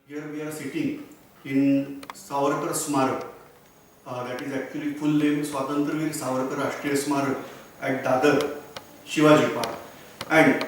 Here we are sitting in Savarkar Smarak. That is actually full name Swatantraveer Savarkar Rashtriya Smarak at Dadar, Shivaji Park. And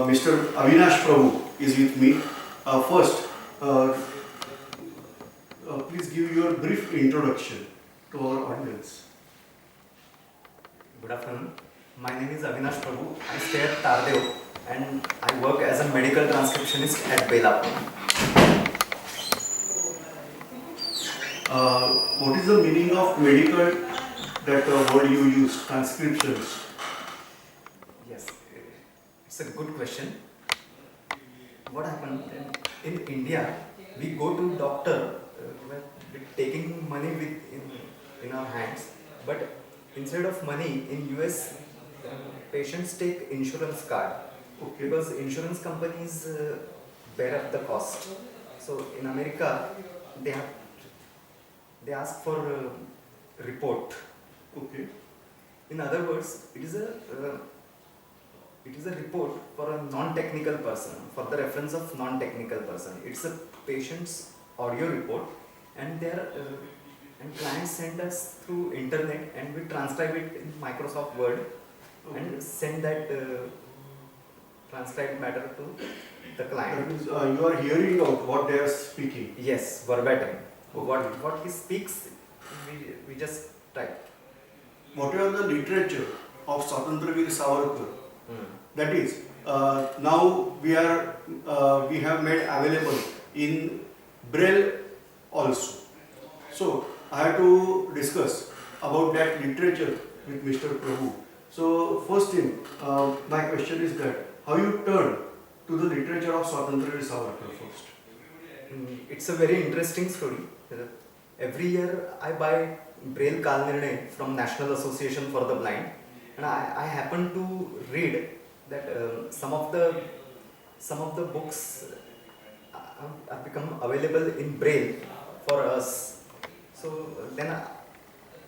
Mr. Avinash Prabhu is with me. First, please give your brief introduction to our audience. Good afternoon. My name is Avinash Prabhu. I stay at Tardev and I work as a medical transcriptionist at Belapur. What is the meaning of medical, that word you use, transcriptions? Yes, it's a good question. What happened in India? We go to doctor with taking money in our hands, but instead of money in US, patients take insurance card. Okay. Because insurance companies bear up the cost. So in America, they ask for a report. Okay. In other words, it is a report for a non-technical person, for the reference of non-technical person. It's a patient's audio report, and and clients send us through internet, and we transcribe it in Microsoft Word and send that transcribed matter to the client. That means you are hearing out what they are speaking. Yes, verbatim. What he speaks, we just type. Whatever the literature of Swatantraveer Savarkar, that is, now we have made available in Braille also. So I have to discuss about that literature with Mr. Prabhu. So first thing, my question is that how you turn to the literature of Swatantraveer Savarkar first? It's a very interesting story. Every year I buy Braille Kalnirnay from National Association for the Blind, and I happen to read that some of the books have become available in Braille for us. So then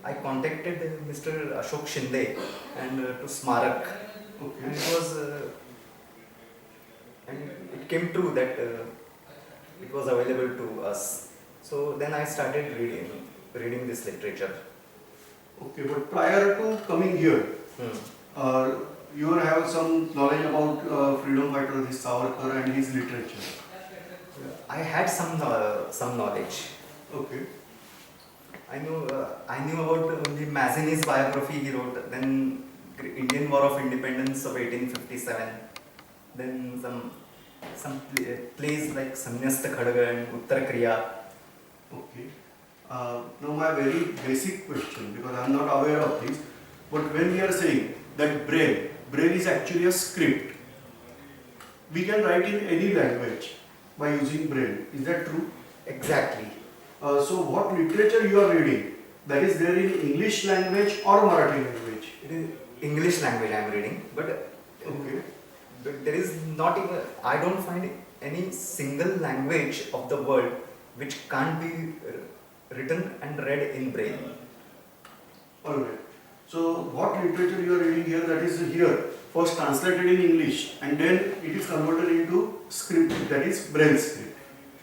I contacted Mr. Ashok Shinde and to Smarak, Okay. and it came true that it was available to us. So then I started reading this literature. Okay, but prior to coming here, you have some knowledge about freedom fighter this Savarkar and his literature. I had some knowledge. Okay. I knew about only Mazzini's biography he wrote, then Indian War of Independence of 1857, then some plays like Sanyasta Khadga and Uttar Kriya. Okay. Now my very basic question, because I am not aware of this, but when we are saying that Braille is actually a script. We can write in any language by using Braille. Is that true? Exactly. So what literature you are reading? That is there in English language or Marathi language? It is English language I am reading, but there is not even, I don't find any single language of the world which can't be written and read in Braille. Alright. So what literature you are reading here, that is here first translated in English and then it is converted into script, that is Braille script.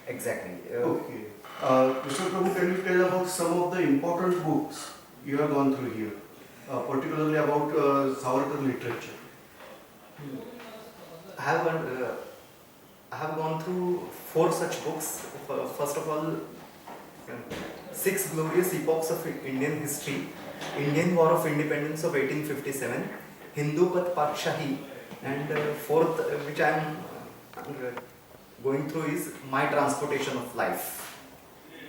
Exactly. Okay. Mr. Prabhu, can you tell about some of the important books you have gone through here, particularly about Savarkar literature? I have gone through 4 such books. First of all, 6 glorious epochs of Indian history, Indian War of Independence of 1857, Hindu Path Pakshahi, and fourth, which I am going through, is My Transportation of Life.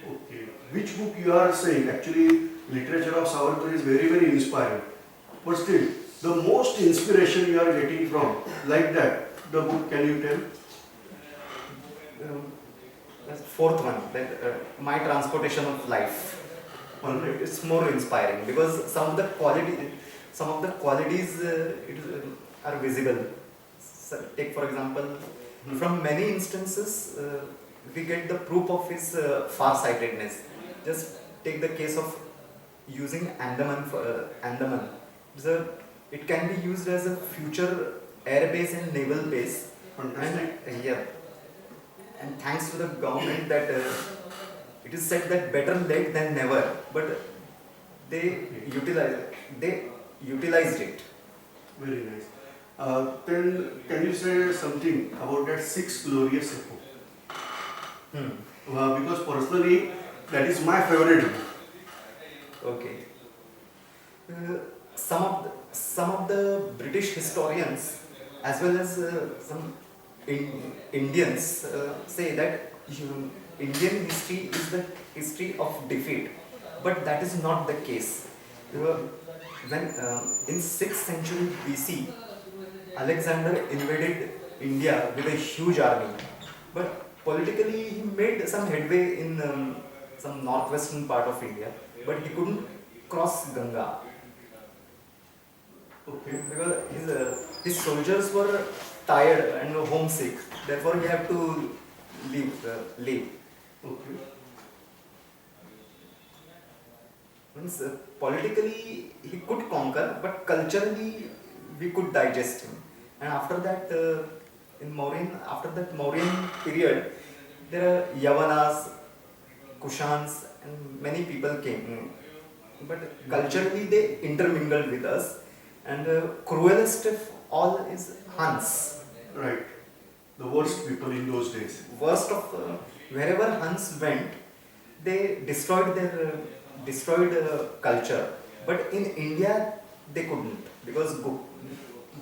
Okay. Which book you are saying? Actually, literature of Savarkar is very, very inspiring. But still, the most inspiration you are getting from, like that, the book, can you tell? That's fourth one, that My Transportation of Life. Alright. It's more inspiring because some of the qualities are visible. So take for example, from many instances we get the proof of his far-sightedness. Just take the case of using Andaman. It can be used as a future air base and naval base. Fantastic. And and thanks to the government that it is said that better late than never, but they they utilized it. Very nice. Then can you say something about that six glorious epoch? Hmm. Because personally, that is my favorite book. Okay. Some of the British historians, as well as some Indians, say that Indian history is the history of defeat, but that is not the case. Uh, when in 6th century BC, Alexander invaded India with a huge army, but politically he made some headway in some northwestern part of India, but he couldn't cross Ganga Okay. because his soldiers were tired and homesick. Therefore, he had to leave. Okay. Means politically he could conquer, but culturally we could digest him. And after that, after that Mauryan period, there are Yavanas, Kushans, and many people came. But culturally they intermingled with us. And cruelest of all is Huns. Right. The worst people in those days. Worst of wherever Huns went, they destroyed culture. But in India, they couldn't because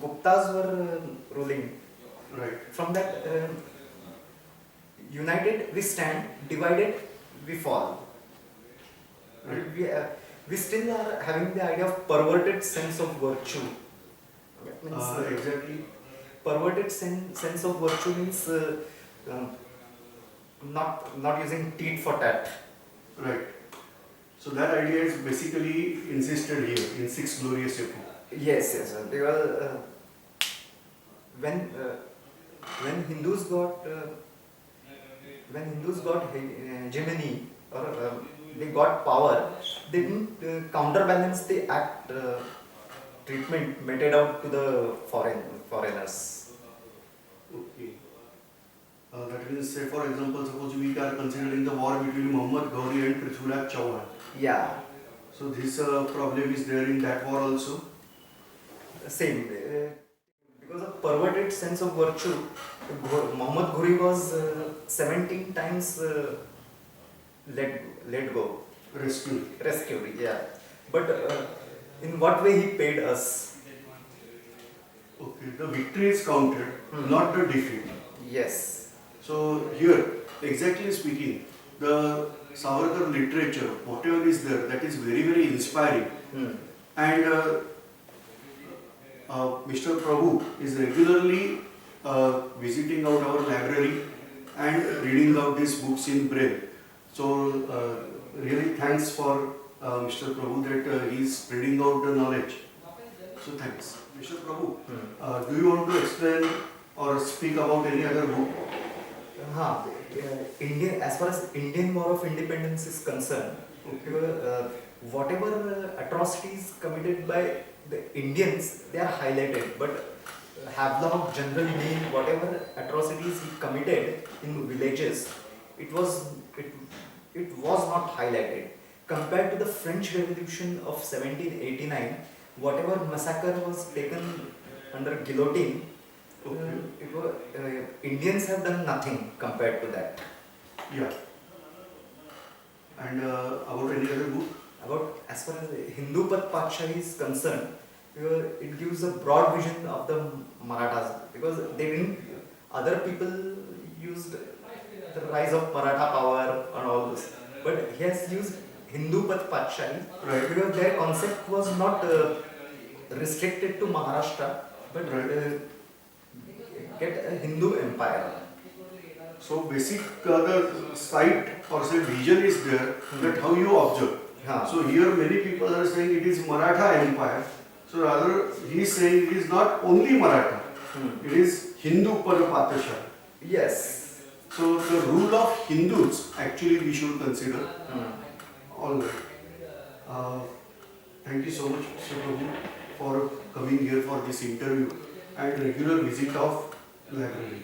Guptas were ruling. Right. From that, united we stand, divided we fall. Right. We still are having the idea of perverted sense of virtue. That means, Exactly. perverted sense of virtue means um, not using tit for tat. Right. So that idea is basically insisted here in Six Glorious Epoch. Yes, yes, sir. Because when uh, when Hindus got hegemony or they got power, they didn't counterbalance the act treatment meted out to the foreigners. Okay. That means, say for example, suppose we are considering the war between Muhammad Ghori and Prithviraj Chauhan. Yeah, So this problem is there in that war also. same. Because of perverted sense of virtue, Muhammad Ghori was 17 times let go, rescued. Yeah, but in what way he paid us? Okay, the victory is counted, not the defeat. Yes. So here, exactly speaking, the Savarkar literature, whatever is there, that is very, very inspiring. And Mr. Prabhu is regularly visiting out our library and reading out these books in Braille. So really thanks for Mr. Prabhu that he is spreading out the knowledge. So thanks. Mr. Prabhu, do you want to explain or speak about any other book? India, as far as Indian War of Independence is concerned, whatever atrocities committed by the Indians, they are highlighted. But Havelock, General Meade, whatever atrocities he committed in villages, it was not highlighted. Compared to the French Revolution of 1789, whatever massacre was taken under guillotine, Indians have done nothing compared to that. Yeah. And about any other book? About as far as Hindu Path Patshahi is concerned, it gives a broad vision of the Marathas because they didn't. Other people used the rise of Maratha power and all this, but he has used Hindu Path Patshahi because their concept was not restricted to Maharashtra, but get a Hindu empire. So basic the sight or say vision is there that how you observe. So here many people are saying it is Maratha Empire. So rather he is saying it is not only Maratha. It is Hindu Padapatashah. Yes. So the rule of Hindus actually we should consider. All right. Thank you so much, Mr. Prabhu, for coming here for this interview and regular visit of library.